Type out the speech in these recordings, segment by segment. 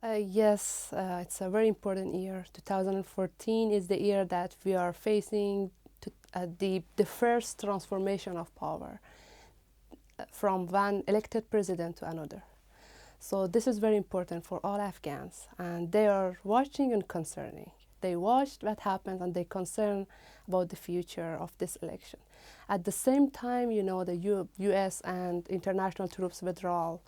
Yes, it's a very important year. 2014 is the year that we are facing the first transformation of power from one elected president to another. So this is very important for all Afghans, and they are watching and concerning. They watched what happened and they concern about the future of this election. At the same time, the U.S. and international troops withdrawal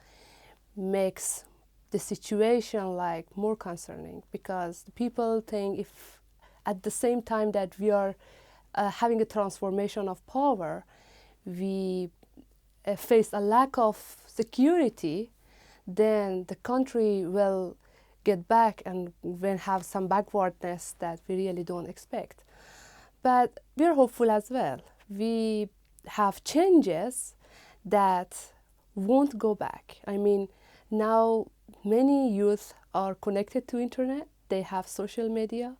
makes the situation like more concerning, because the people think if at the same time that we are having a transformation of power, we face a lack of security, then the country will get back and will have some backwardness that we really don't expect. But we're hopeful as well. We have changes that won't go back. I mean, now many youth are connected to internet. They have social media.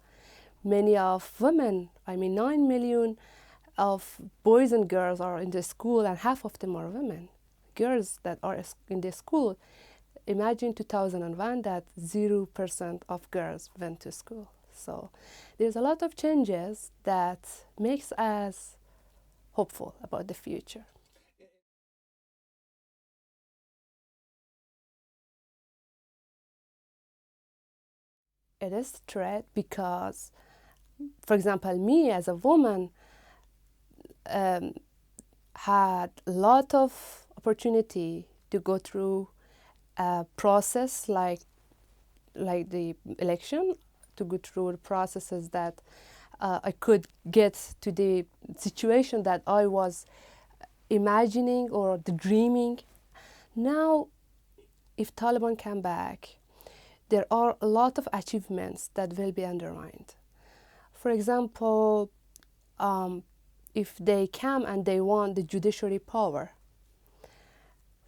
Many of women, 9 million of boys and girls are in the school, and half of them are women. Girls that are in the school. Imagine 2001 that 0% of girls went to school. So there's a lot of changes that makes us hopeful about the future. It is a threat because, for example, me as a woman um, had a lot of opportunity to go through a process like the election, to go through the processes that I could get to the situation that I was imagining or the dreaming. Now, if Taliban come back, there are a lot of achievements that will be undermined. For example, if they come and they want the judiciary power,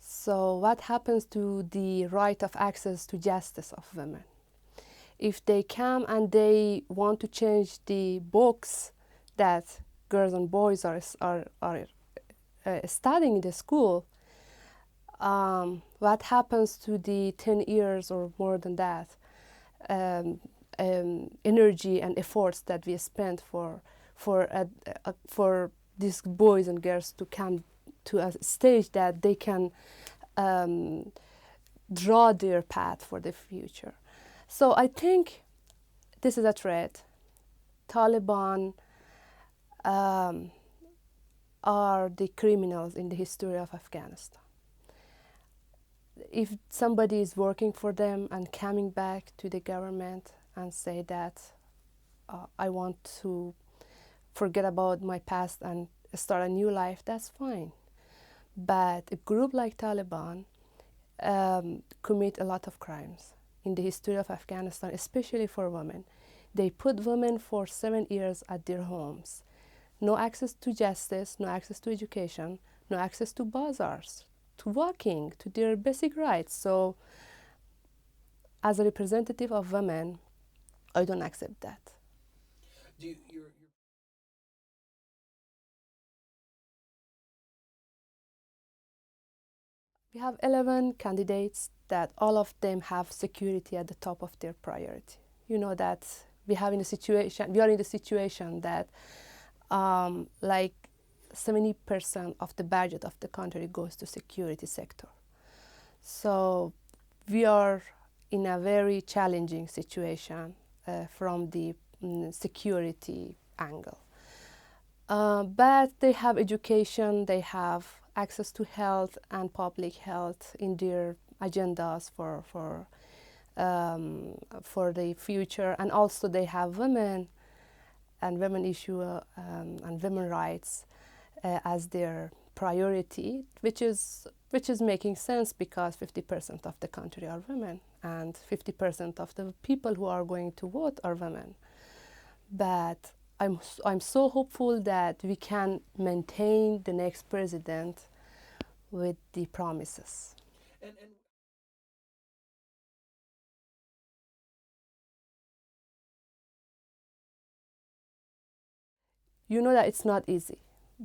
so what happens to the right of access to justice of women? If they come and they want to change the books that girls and boys are studying in the school, what happens to the 10 years or more than that energy and efforts that we spent for these boys and girls to come to a stage that they can draw their path for the future? So I think this is a threat. Taliban are the criminals in the history of Afghanistan. If somebody is working for them and coming back to the government and say that I want to forget about my past and start a new life, that's fine. But a group like Taliban commit a lot of crimes in the history of Afghanistan, especially for women. They put women for 7 years at their homes. No access to justice, no access to education, no access to bazaars, to walking, to their basic rights. So as a representative of women, I don't accept that. Do you, you're, We have 11 candidates that all of them have security at the top of their priority. You know that we are in the situation that like 70% of the budget of the country goes to security sector. So we are in a very challenging situation from the security angle. But they have education, they have access to health and public health in their agendas for the future, and also they have women and women issue and women rights as their priority, which is making sense because 50% of the country are women and 50% of the people who are going to vote are women. But I'm so hopeful that we can maintain the next president with the promises. and You know that it's not easy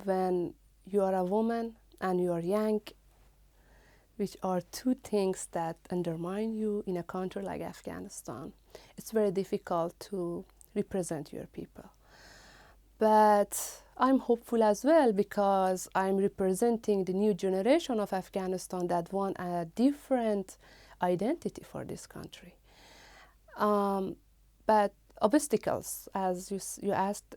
when you are a woman and you are young. which are two things that undermine you in a country like Afghanistan. It's very difficult to represent your people. But I'm hopeful as well because I'm representing the new generation of Afghanistan that want a different identity for this country. But obstacles, as you asked,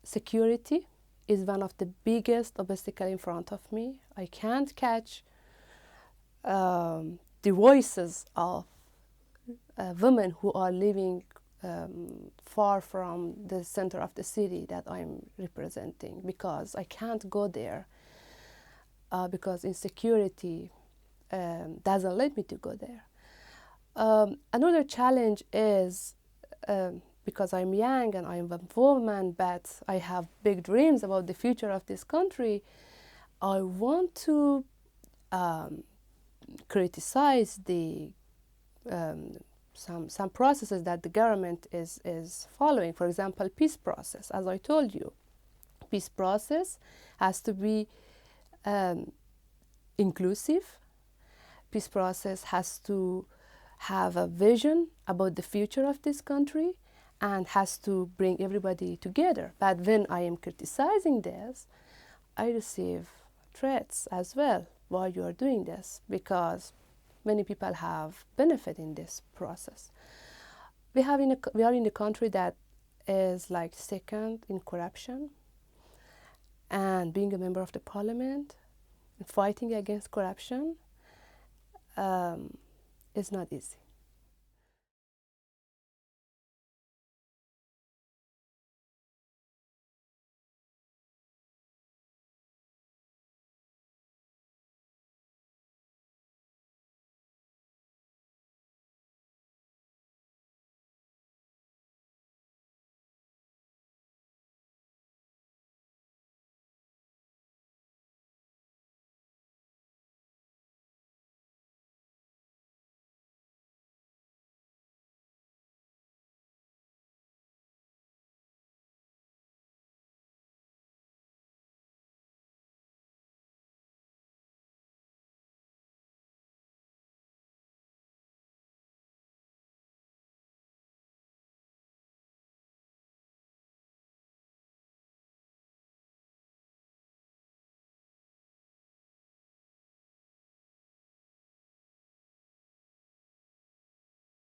security is one of the biggest obstacles in front of me. I can't catch the voices of women who are living far from the center of the city that I'm representing because I can't go there because insecurity doesn't let me to go there. Another challenge is because I'm young and I'm a woman, but I have big dreams about the future of this country. I want to criticize the some processes that the government is following. For example, peace process. As I told you, peace process has to be inclusive. Peace process has to have a vision about the future of this country and has to bring everybody together. But when I am criticizing this, I receive threats as well. Why you are doing this? Because many people have benefit in this process. We are in a country that is like second in corruption, and being a member of the parliament and fighting against corruption is not easy.